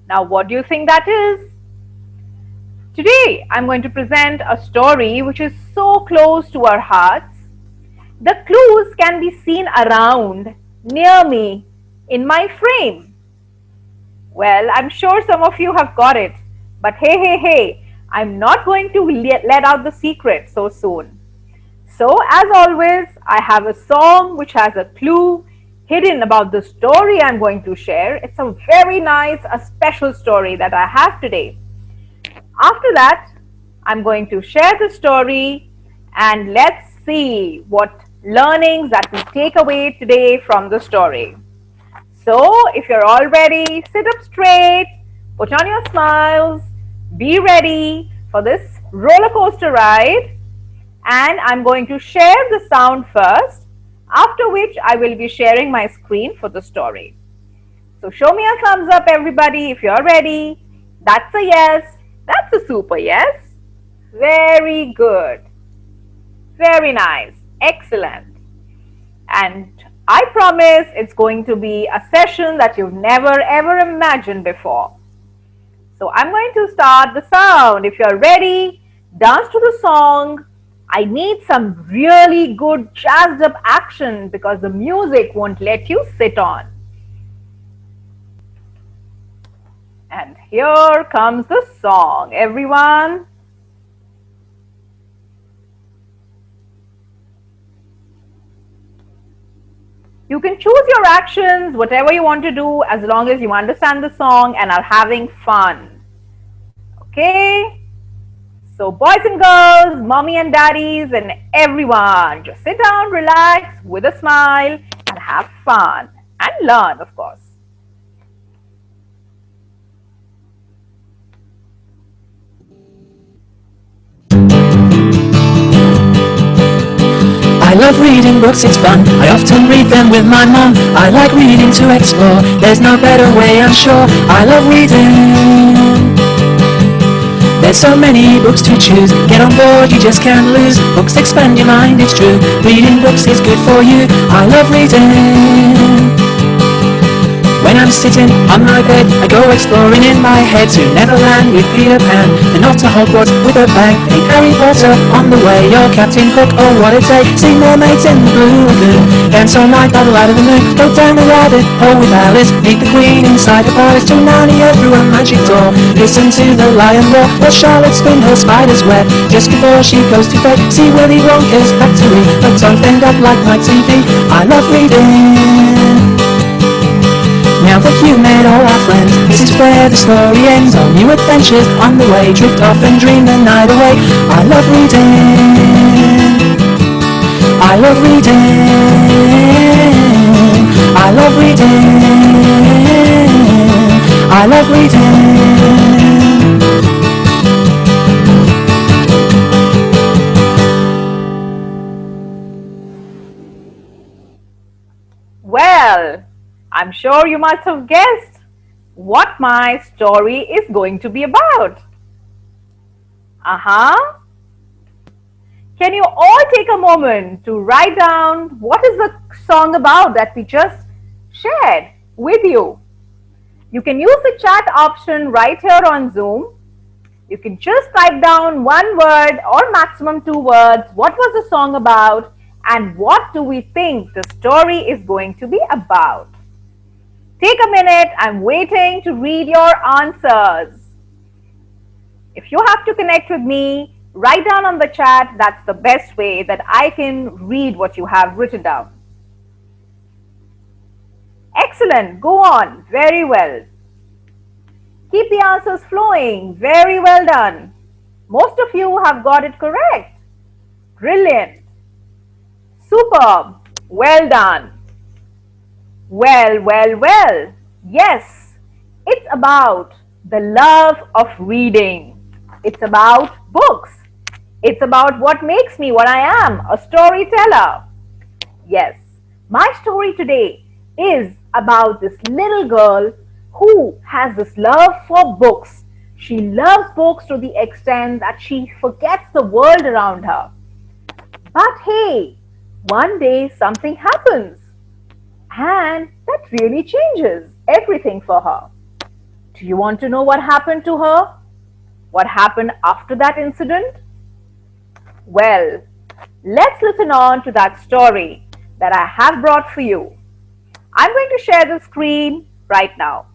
Now, what do you think that is? Today, I'm going to present a story which is so close to our hearts. The clues can be seen around, near me, in my frame. Well, I'm sure some of you have got it, but hey, I'm not going to let out the secret so soon. So, as always, I have a song which has a clue hidden about the story I'm going to share. It's a very nice, a special story that I have today. After that, I'm going to share the story and let's see what learnings that we take away today from the story. So, if you're all ready, sit up straight, put on your smiles, be ready for this roller coaster ride. And I'm going to share the sound first, after which I will be sharing my screen for the story. So show me a thumbs up, everybody, if you're ready. That's a yes. That's a super yes. Very good. Very nice. Excellent. And I promise it's going to be a session that you've never ever imagined before. So I'm going to start the sound. If you're ready, dance to the song. I need some really good jazzed up action because the music won't let you sit on. And here comes the song, everyone. You can choose your actions, whatever you want to do, as long as you understand the song and are having fun. Okay? So boys and girls, mommy and daddies and everyone, just sit down, relax with a smile and have fun and learn, of course. I love reading books, it's fun. I often read them with my mum. I like reading to explore. There's no better way, I'm sure. I love reading. There's so many books to choose. Get on board, you just can't lose. Books expand your mind, it's true. Reading books is good for you. I love reading. When I'm sitting on my bed, I go exploring in my head to Neverland with Peter Pan, and off to Hogwarts with a bang. Hey, Harry Potter on the way, you're Captain Hook, oh what a day. See mermaids in the blue lagoon, dance all night, paddle out of the moon. Go down the rabbit hole with Alice, meet the Queen inside her palace. To Narnia through a magic door, listen to the lion roar. Watch Charlotte spin her spider's web just before she goes to bed. See Willy Wonka's factory, her tongue thinned up like my TV. I love reading. Now that you've met all our friends, this is where the story ends. On new adventures on the way, drift off and dream the night away. I love reading. I love reading. I love reading. I love reading. Well, I'm sure you must have guessed what my story is going to be about. Can you all take a moment to write down what is the song about that we just shared with you? You can use the chat option right here on Zoom. You can just type down one word or maximum 2 words. What was the song about and what do we think the story is going to be about? Take a minute, I'm waiting to read your answers. If you have to connect with me, write down on the chat. That's the best way that I can read what you have written down. Excellent, go on, very well. Keep the answers flowing, very well done. Most of you have got it correct. Brilliant. Superb, well done. Well. Yes, it's about the love of reading. It's about books. It's about what makes me what I am, a storyteller. Yes, my story today is about this little girl who has this love for books. She loves books to the extent that she forgets the world around her. But hey, one day something happens. And that really changes everything for her. Do you want to know what happened to her? What happened after that incident? Well, let's listen on to that story that I have brought for you. I'm going to share the screen right now.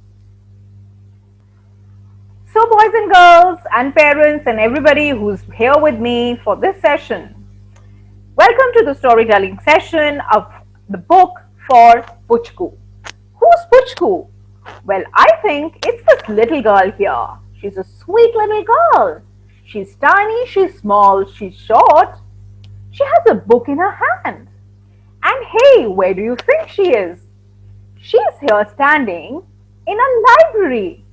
So, boys and girls, and parents, and everybody who's here with me for this session, welcome to the storytelling session of the book for Puchku. Who's Puchku? Well, I think it's this little girl here. She's a sweet little girl. She's tiny, she's small, she's short. She has a book in her hand. And hey, where do you think she is? She's here standing in a library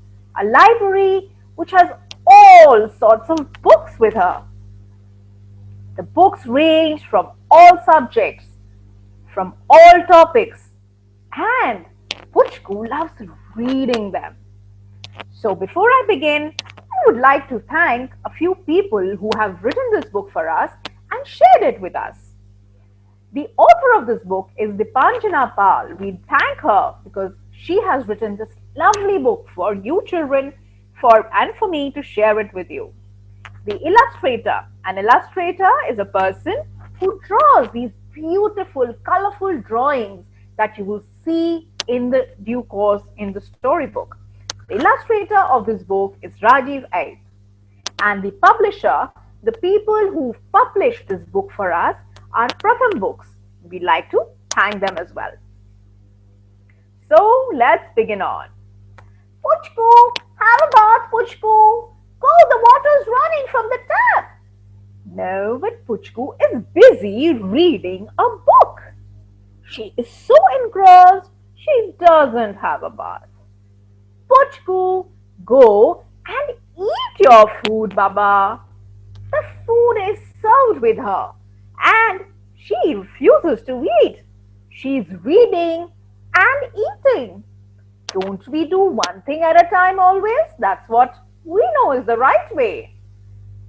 which has all sorts of books with her. The books range from all subjects, from all topics, and Puchku loves reading them. So before I begin, I would like to thank a few people who have written this book for us and shared it with us. The author of this book is Dipanjana Pal. We thank her because she has written this lovely book for you children and for me to share it with you. The illustrator. An illustrator is a person who draws these beautiful, colorful drawings that you will see in the due course in the storybook. The illustrator of this book is Rajiv Aid. And the publisher, the people who published this book for us, are Pratham Books. We'd like to thank them as well. So let's begin on. Puchku, have a bath, Puchku. Go, the water's running from the tap. No, but Puchku is busy reading a book. She is so engrossed, she doesn't have a bath. Puchku, go and eat your food, Baba. The food is served with her and she refuses to eat. She's reading and eating. Don't we do one thing at a time always? That's what we know is the right way.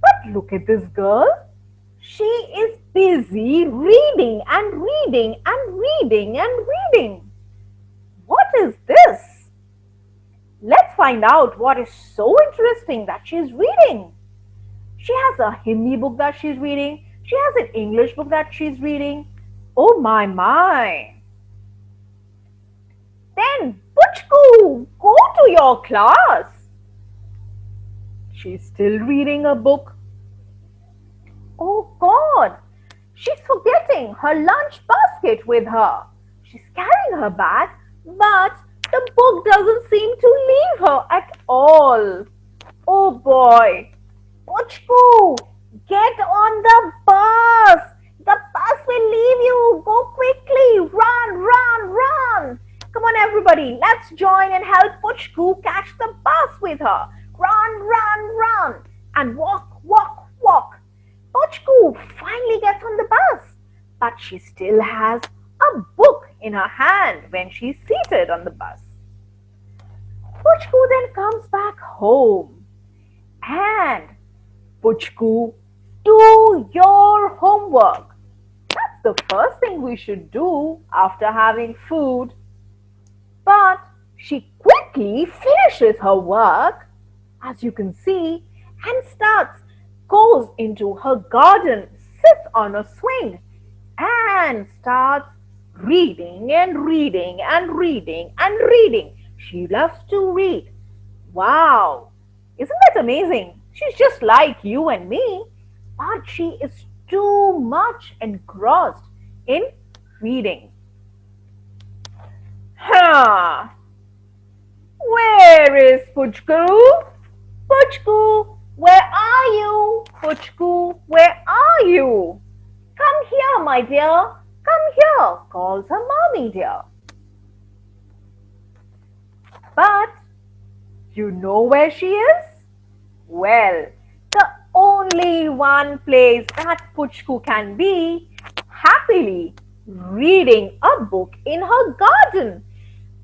But look at this girl. She is busy reading and reading and reading and reading. What is this? Let's find out what is so interesting that she's reading. She has a Hindi book that she's reading. She has an English book that she's reading. Oh my. Then, Puchku, go to your class. She's still reading a book. Oh God, she's forgetting her lunch basket with her. She's carrying her bag, but the book doesn't seem to leave her at all. Oh boy, Puchku, get on the bus. The bus will leave you. Go quickly. Run. Come on, everybody. Let's join and help Puchku catch the bus with her. Run. And walk. Puchku finally gets on the bus, but she still has a book in her hand when she's seated on the bus. Puchku then comes back home. And Puchku, do your homework. That's the first thing we should do after having food. But she quickly finishes her work, as you can see, and goes into her garden, sits on a swing, and starts reading and reading and reading and reading. She loves to read. Wow! Isn't that amazing? She's just like you and me, but she is too much engrossed in reading. Where is Puchku? Puchku, where are you? Puchku, where are you? Come here, my dear. Come here, calls her mommy dear. But you know where she is? Well, the only one place that Puchku can be happily reading a book in her garden,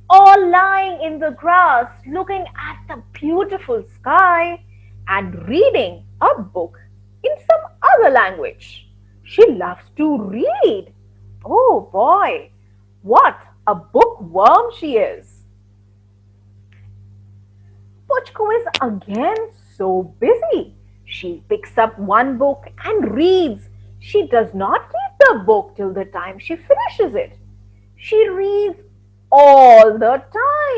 or lying in the grass looking at the beautiful sky and reading a book in some other language. She loves to read. Oh boy, what a bookworm she is. Puchku is again so busy. She picks up one book and reads. She does not leave the book till the time she finishes it. She reads all the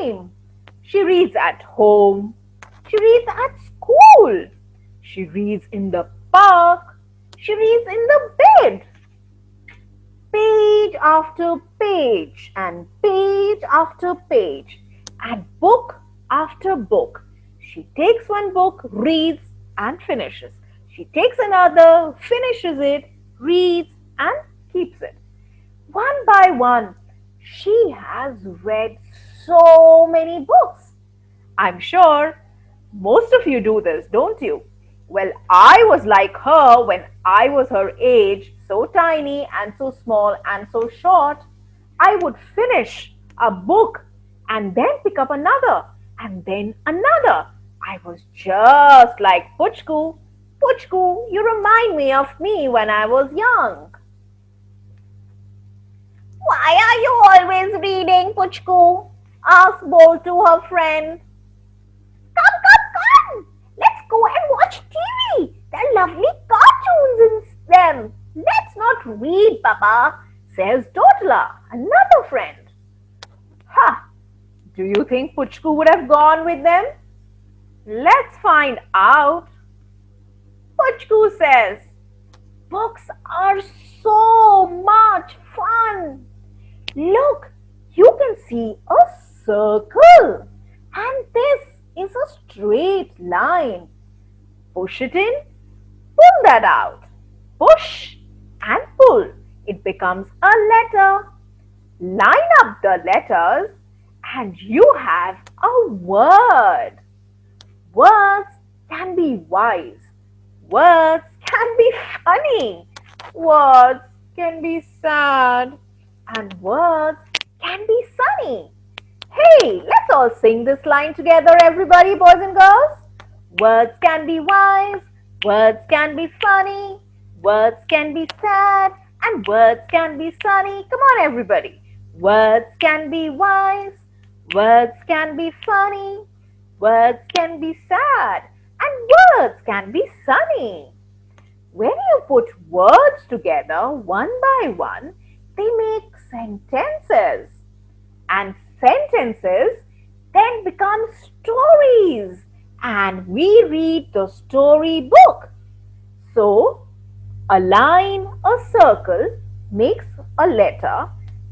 time. She reads at home. She reads at school. She reads in the park. She reads in the bed. Page after page and page after page and book after book. She takes one book, reads and finishes. She takes another, finishes it, reads and keeps it. One by one, she has read so many books. I'm sure most of you do this, don't you? Well, I was like her when I was her age, so tiny and so small and so short. I would finish a book and then pick up another and then another. I was just like Puchku. Puchku, you remind me of me when I was young. Why are you always reading, Puchku? Asked Bo to her friend. Come, come, come! Let's go and watch TV. There are lovely cartoons in them. Let's not read, Papa, says Totala, another friend. Ha! Do you think Puchku would have gone with them? Let's find out. Puchku says, books are so much fun. Look, you can see a circle and this is a straight line. Push it in, pull that out. Push and pull. It becomes a letter. Line up the letters and you have a word. Words can be wise. Words can be funny. Words can be sad. And words can be sunny. Hey, let's all sing this line together, everybody, boys and girls. Words can be wise. Words can be funny. Words can be sad. And words can be sunny. Come on, everybody. Words can be wise. Words can be funny. Words can be sad. And words can be sunny. When you put words together one by one, they make sentences. And sentences then become stories. And we read the story book. So, a line, a circle makes a letter.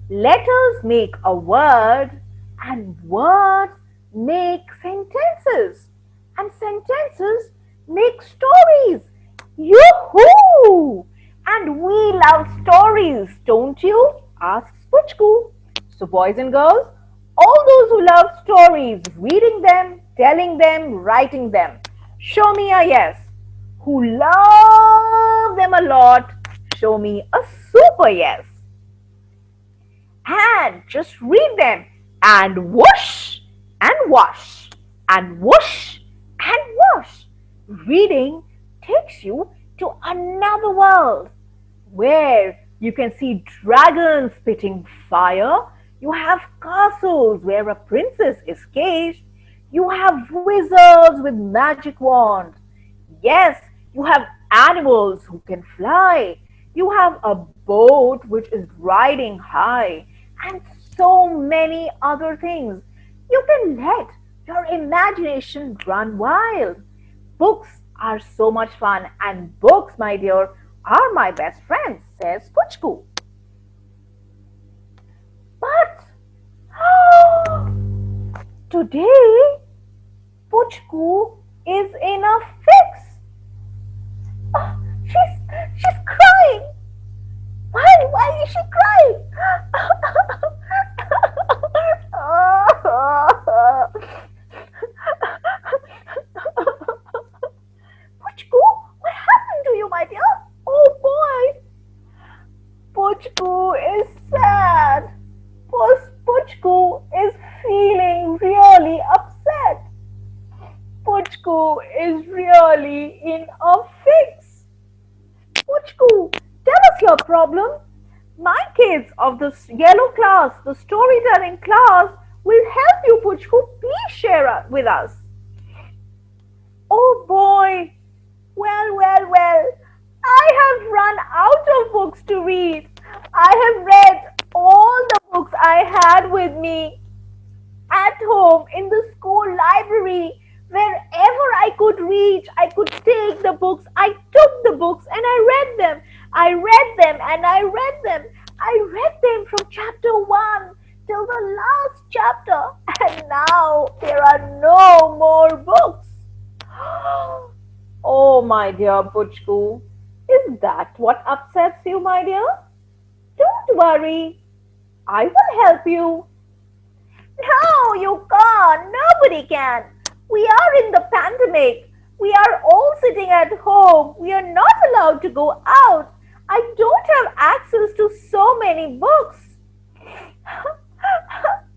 Letters make a word. And words make sentences. And sentences make stories. Yoo-hoo! And we love stories, don't you? Asks Puchku. So boys and girls, all those who love stories, reading them, telling them, writing them, show me a yes. Who love them a lot, show me a super yes. And just read them and whoosh and wash and whoosh and wash. Reading takes you to another world where you can see dragons spitting fire. You have castles where a princess is caged. You have wizards with magic wands. Yes, you have animals who can fly. You have a boat which is riding high. And so many other things. You can let your imagination run wild. Books are so much fun, and books, my dear, are my best friends, says Puchku. But today, Puchku is in a fix. Oh, she's crying. Why is she crying? Puchku, what happened to you, my dear? Oh boy. Puchku is sad. Puchku is feeling really upset. Puchku is really in a fix. Puchku, tell us your problem. My kids of the yellow class, the storytelling class, will help you, Puchku. Please share with us. to read. I have read all the books I had with me at home, in the school library, wherever I could reach. I could take the books. I took the books and I read them. I read them and I read them. I read them from chapter 1 till the last chapter, and now there are no more books. Oh, my dear Puchku, is that what upsets you, my dear? Don't worry, I will help you. No, you can't. Nobody can. We are in the pandemic. We are all sitting at home. We are not allowed to go out. I don't have access to so many books.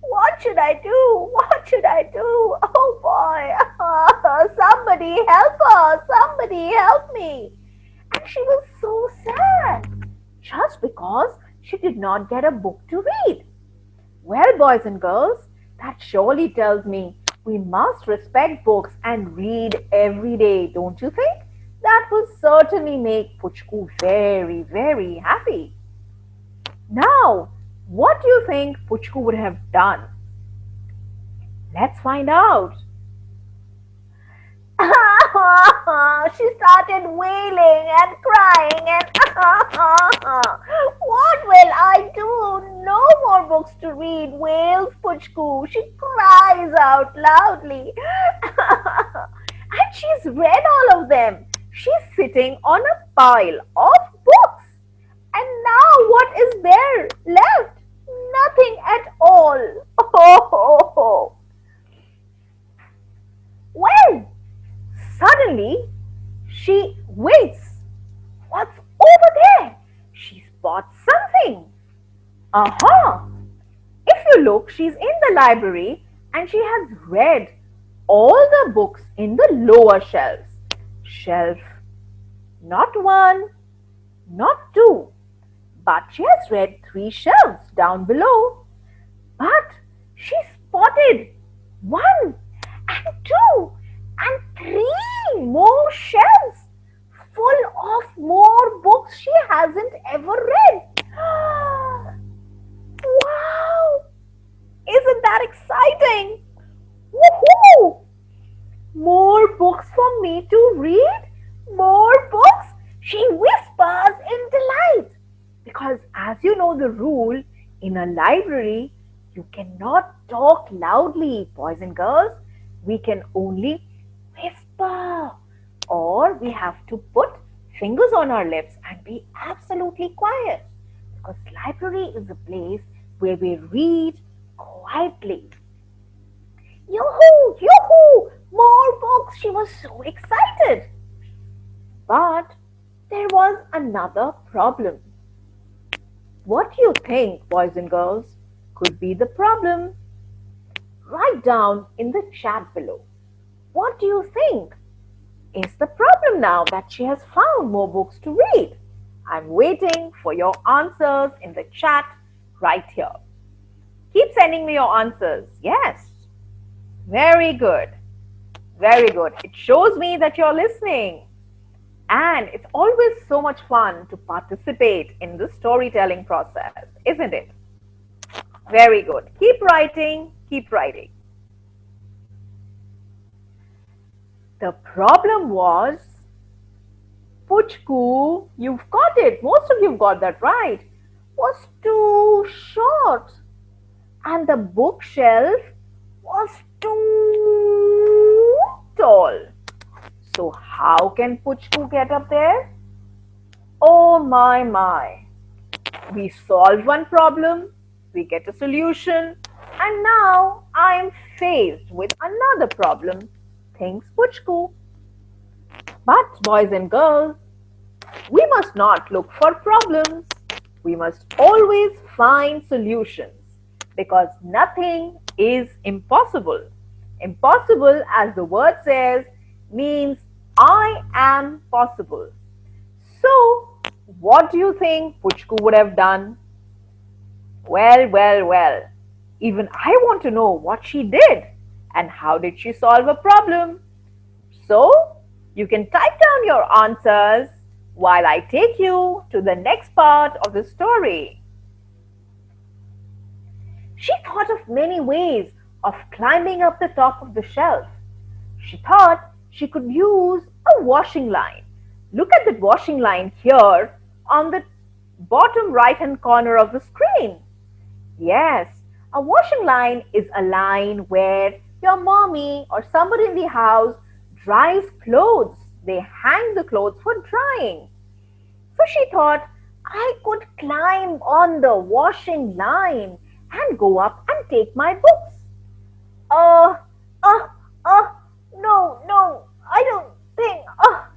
What should I do? What should I do? Oh boy. Somebody help us. Somebody help me. And she was so sad just because she did not get a book to read. Well, boys and girls, that surely tells me we must respect books and read every day, don't you think? That will certainly make Puchku very, very happy. Now, what do you think Puchku would have done? Let's find out. She started wailing and crying and what will I do? No more books to read, wails Puchku. She cries out loudly. And she's read all of them. She's sitting on a pile of books. And now what is there left? Nothing at all. Oh. Well, suddenly, she waits. What's over there? She spots something. Aha! If you look, she's in the library and she has read all the books in the lower shelves. Shelf not 1, not 2, but she has read 3 shelves down below. But she spotted 1 and 2 and 3 more shelves full of more books she hasn't ever read. Wow! Isn't that exciting? Woohoo! More books for me to read? More books? She whispers in delight. Because as you know the rule, in a library, you cannot talk loudly, boys and girls. We can only whisper, or we have to put fingers on our lips and be absolutely quiet, because library is a place where we read quietly. Yoo-hoo! Yoo-hoo! More books! She was so excited. But there was another problem. What do you think, boys and girls, could be the problem? Write down in the chat below. What do you think is the problem now that she has found more books to read? I'm waiting for your answers in the chat right here. Keep sending me your answers. Yes. Very good. Very good. It shows me that you're listening. And it's always so much fun to participate in the storytelling process, isn't it? Very good. Keep writing. Keep writing. The problem was, Puchku, you've got it. Most of you got that right. Was too short. And the bookshelf was too tall. So how can Puchku get up there? Oh my. We solve one problem, we get a solution, and now I am faced with another problem, thinks Puchku. But boys and girls, we must not look for problems. We must always find solutions, because nothing is impossible. Impossible, as the word says, means I am possible. So, what do you think Puchku would have done? Well. Even I want to know what she did and how did she solve a problem. So, you can type down your answers while I take you to the next part of the story. She thought of many ways of climbing up the top of the shelf. She thought she could use a washing line. Look at the washing line here on the bottom right hand corner of the screen. Yes, a washing line is a line where your mommy or somebody in the house dries clothes. They hang the clothes for drying. So she thought, I could climb on the washing line and go up and take my books. Uh, uh, uh, no, I don't think,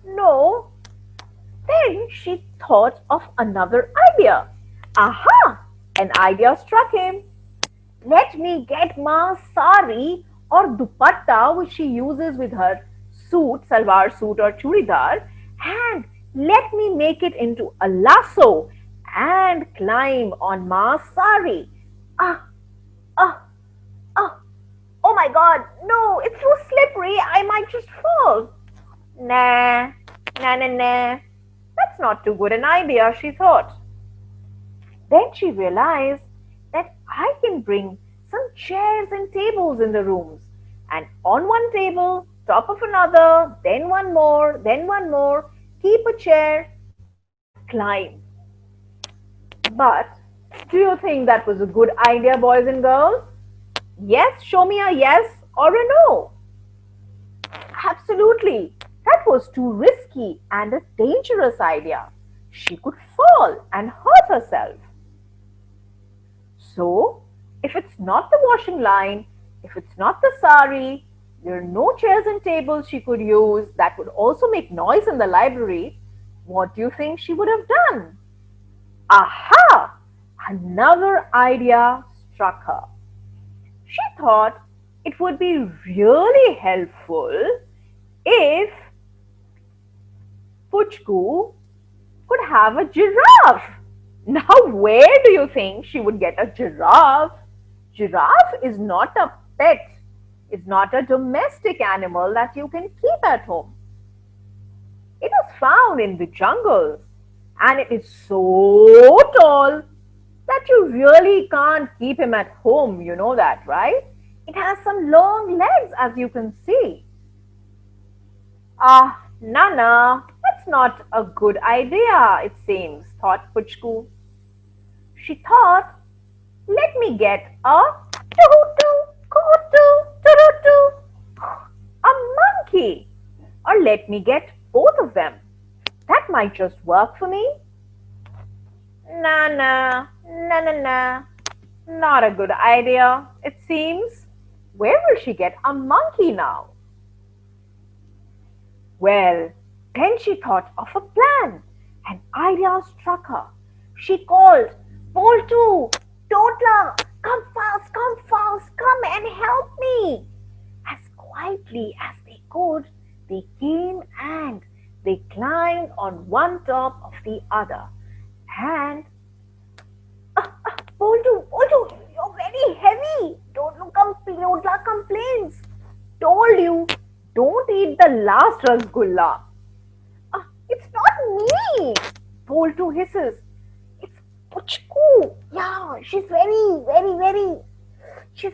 no. Then she thought of another idea. Aha! An idea struck him. Let me get Ma sari or dupatta which she uses with her suit, salwar suit or churidar, and let me make it into a lasso and climb on Ma sari. Ah, ah, ah. Oh my god, no, it's so slippery, I might just fall. Nah, nah. That's not too good an idea, she thought. Then she realized that I can bring some chairs and tables in the rooms. And on one table, top of another, then one more, keep a chair, climb. But do you think that was a good idea, boys and girls? Yes, show me a yes or a no. Absolutely. That was too risky and a dangerous idea. She could fall and hurt herself. So, if it's not the washing line, if it's not the sari, there are no chairs and tables she could use that would also make noise in the library, what do you think she would have done? Aha! Another idea struck her. She thought it would be really helpful if Puchku could have a giraffe. Now, where do you think she would get a giraffe? Giraffe is not a pet, is not a domestic animal that you can keep at home. It is found in the jungles and it is so tall that you really can't keep him at home. You know that, right? It has some long legs, as you can see. Ah, Nana, that's not a good idea, it seems, thought Puchku. She thought, let me get a a monkey, or let me get both of them. That might just work for me. Nah, not a good idea, it seems. Where will she get a monkey now? Well, then she thought of a plan. An idea struck her. She called, Poltu, Totla, come fast, come and help me. As quietly as they could, they came and they climbed on one top of the other. And, Poltu, you're very heavy. Totla complains. Told you, don't eat the last rasgulla. It's not me, Poltu hisses. It's Puchku. Yeah, she's very. She's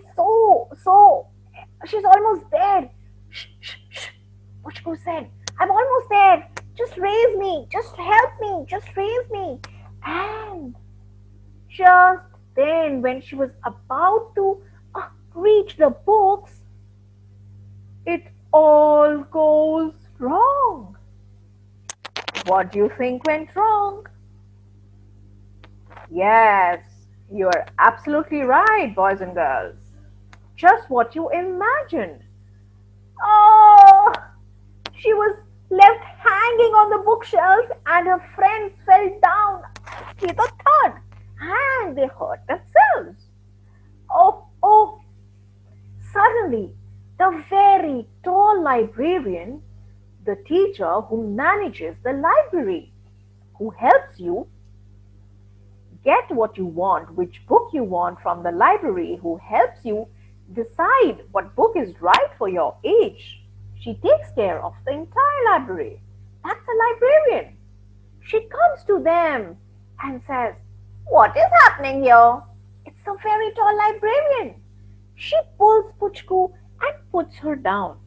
she's almost there. Shh. Puchku said, I'm almost there. Just raise me. Just help me. Just raise me. And just then, when she was about to reach the books, it all goes wrong. What do you think went wrong? Yes, you are absolutely right, boys and girls. Just what you imagined. Oh, she was left hanging on the bookshelf and her friends fell down with a thud and they hurt themselves. Oh, suddenly the very tall librarian, the teacher who manages the library, who helps you get what you want, which book you want from the library, who helps you decide what book is right for your age. She takes care of the entire library. That's a librarian. She comes to them and says, "What is happening here?" It's the very tall librarian. She pulls Puchku and puts her down.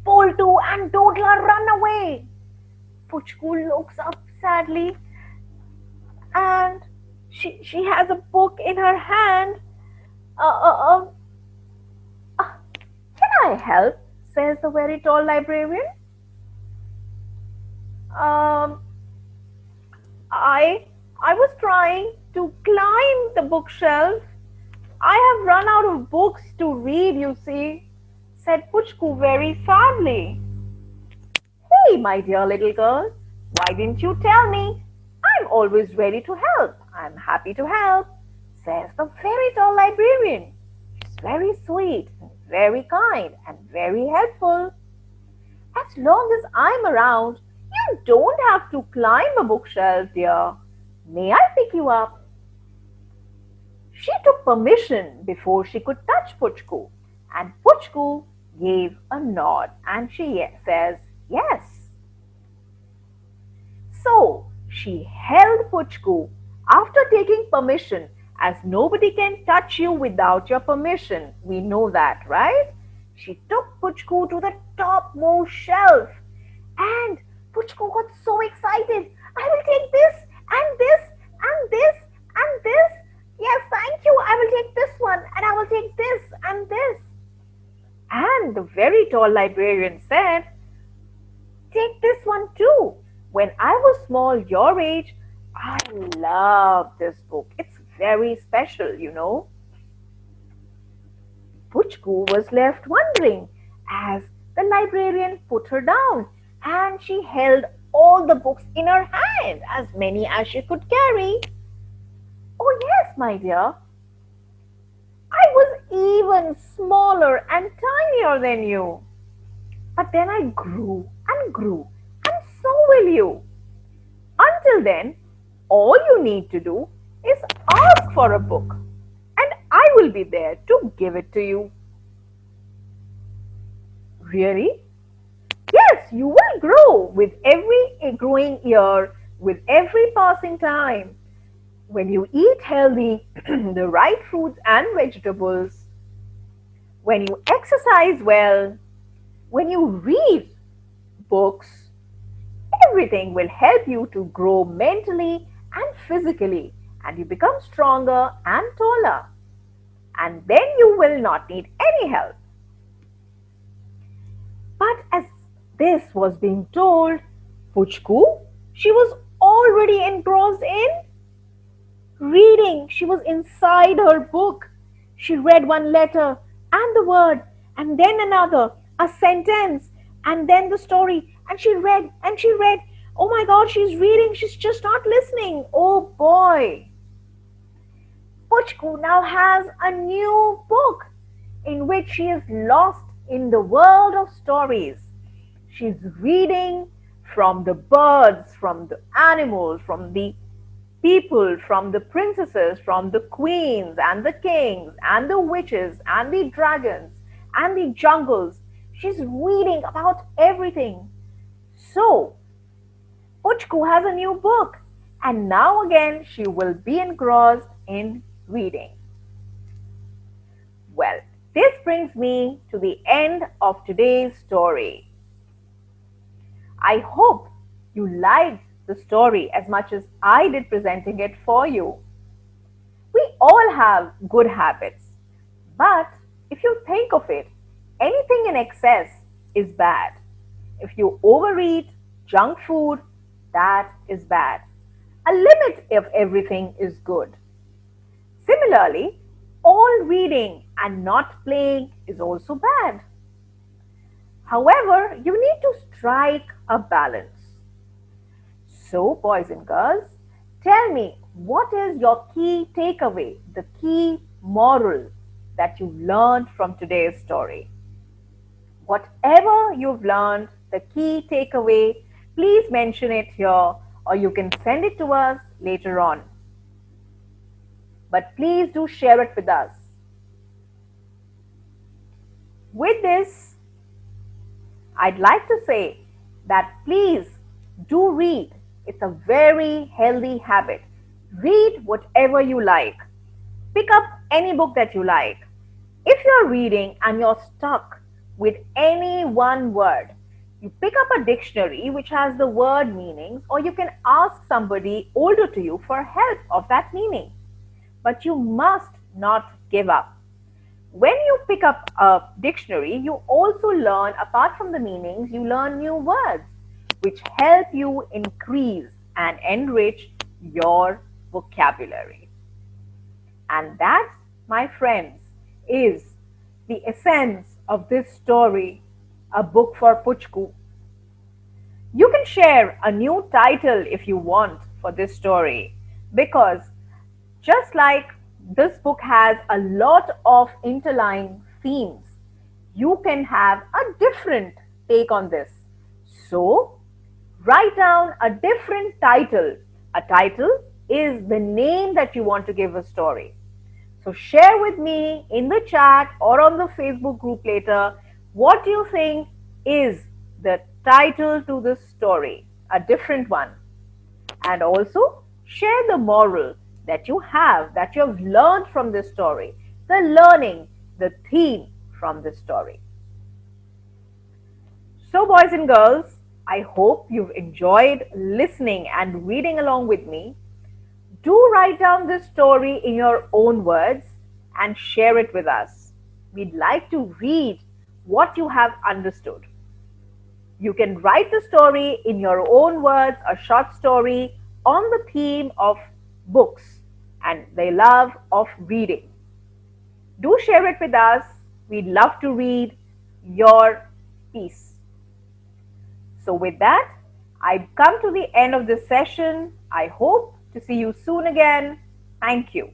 Poltu and Dodla run away. Puchku looks up sadly and she has a book in her hand. Uh, uh, uh, uh, can I help? Says the very tall librarian. Um, I I was trying to climb the bookshelf. I have run out of books to read, you see, said Puchku very sadly. Hey, my dear little girl, why didn't you tell me? I'm always ready to help. I'm happy to help, says the very tall librarian. She's very sweet and very kind and very helpful. As long as I'm around, you don't have to climb a bookshelf, dear. May I pick you up? She took permission before she could touch Puchku, and Puchku gave a nod and she says yes. So she held Puchku after taking permission, as nobody can touch you without your permission. We know that, right? She took Puchku to the topmost shelf, and Puchku got so excited. I will take this and this and this and this. Yes, thank you. I will take this one and I will take this and this. And the very tall librarian said, "Take this one too. When I was small, your age, I love this book. It's very special, you know." Puchku was left wondering as the librarian put her down and she held all the books in her hand, as many as she could carry. "Oh, yes, my dear. I was even smaller and tinier than you. But then I grew and grew, and so will you. Until then, all you need to do is ask for a book, and I will be there to give it to you." Really? Yes, you will grow with every growing year, with every passing time. When you eat healthy, the right fruits and vegetables, when you exercise well, when you read books, everything will help you to grow mentally and physically, and you become stronger and taller. And then you will not need any help. But as this was being told, Puchku, she was already engrossed in reading. She was inside her book. She read one letter and the word, and then another, a sentence, and then the story. And she read and she read. Oh my God, she's reading. She's just not listening. Oh boy. Puchku now has a new book in which she is lost in the world of stories. She's reading from the birds, from the animals, from the people, from the princesses, from the queens and the kings and the witches and the dragons and the jungles. She's reading about everything. So, Puchku has a new book, and now again she will be engrossed in reading. Well, this brings me to the end of today's story. I hope you liked the story as much as I did presenting it for you. We all have good habits, but if you think of it, anything in excess is bad. If you overeat junk food, that is bad. A limit of everything is good. Similarly, all reading and not playing is also bad. However, you need to strike a balance. So, boys and girls, tell me, what is your key takeaway, the key moral that you learned from today's story? Whatever you've learned, the key takeaway, please mention it here or you can send it to us later on. But please do share it with us. With this, I'd like to say that please do read. It's a very healthy habit. Read whatever you like. Pick up any book that you like. If you're reading and you're stuck with any one word, you pick up a dictionary which has the word meanings, or you can ask somebody older to you for help of that meaning. But you must not give up. When you pick up a dictionary, you also learn, apart from the meanings, you learn new words which help you increase and enrich your vocabulary. And that, my friends, is the essence of this story, A Book for Puchku. You can share a new title if you want for this story, because just like this book has a lot of interlying themes, you can have a different take on this. So, write down a different title. A title is the name that you want to give a story. So, share with me in the chat or on the Facebook group later what you think is the title to this story, a different one. And also share the moral that you have, that you have learned from this story, the learning, the theme from this story. So, boys and girls, I hope you've enjoyed listening and reading along with me. Do write down this story in your own words and share it with us. We'd like to read what you have understood. You can write the story in your own words, a short story on the theme of books and the love of reading. Do share it with us. We'd love to read your piece. So, with that, I've come to the end of this session. I hope to see you soon again. Thank you.